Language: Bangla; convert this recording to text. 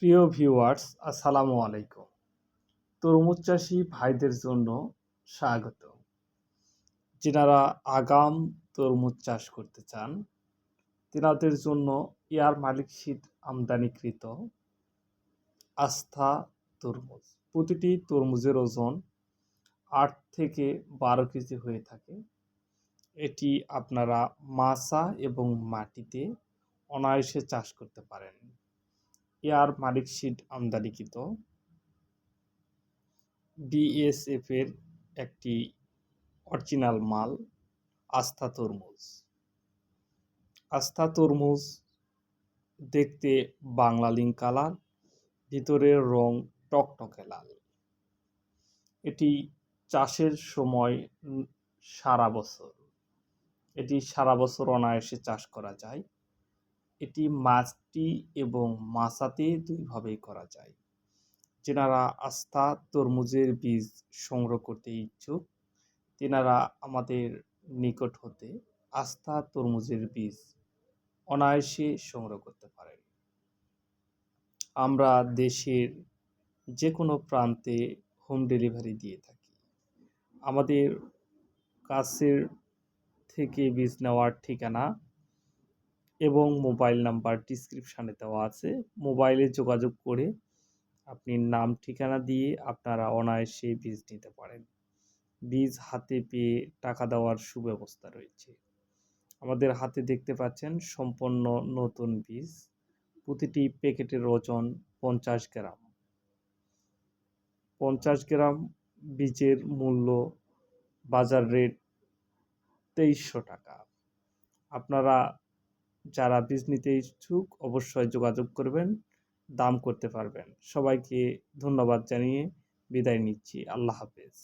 প্রিয় ভিউয়ার্স, আসসালামু আলাইকুম। তরমুজ চাষী ভাইদের জন্য স্বাগত। যারা আগাম তরমুজ চাষ করতে চান, তেনাদের জন্য এয়ার মালিক সিড আমদানিকৃত আস্থা তরমুজ। প্রতিটি তরমুজের ওজন 8 থেকে 12 কেজি হয়ে থাকে। এটি আপনারা মাচা এবং মাটিতে অনায়াসে চাষ করতে পারেন। এয়ার মালিক সিড আমদানিকৃত বিএসএফ এর একটি অরিজিনাল মাল আস্থা তরমুজ। আস্থা তরমুজ দেখতে বাংলা লিঙ্ক কালার, ভিতরের রং টকটকে লাল। এটি চাষের সময় সারা বছর অনায়াসে চাষ করা যায়। এটি মাটি এবং মাচাতে দুইভাবেই করা যায়। যারা আস্থা তরমুজের বীজ সংগ্রহ করতে ইচ্ছুক, তেনারা আমাদের নিকট হতে আস্থা তরমুজের বীজ অনায়াসে সংগ্রহ করতে পারেন। আমরা দেশের যে কোনো প্রান্তে হোম ডেলিভারি দিয়ে থাকি। আমাদের কাছের থেকে বীজ নেওয়ার ঠিকানা এবং মোবাইল নাম্বার ডিসক্রিপশানে দেওয়া আছে। মোবাইলে যোগাযোগ করে আপনি নাম ঠিকানা দিয়ে আপনারা অনায়াসে বীজ নিতে পারেন। বীজ হাতে পেয়ে টাকা দেওয়ার সুব্যবস্থা রয়েছে। আমাদের হাতে দেখতে পাচ্ছেন সম্পূর্ণ নতুন বীজ। প্রতিটি প্যাকেটের ওজন 50 গ্রাম। 50 গ্রাম বীজের মূল্য বাজার রেট 2300 টাকা। আপনারা যারা বীজ নিতে ইচ্ছুক অবশ্যই যোগাযোগ করবেন, দাম করতে পারবেন। সবাইকে ধন্যবাদ জানিয়ে বিদায় নিচ্ছি। আল্লাহ হাফেজ।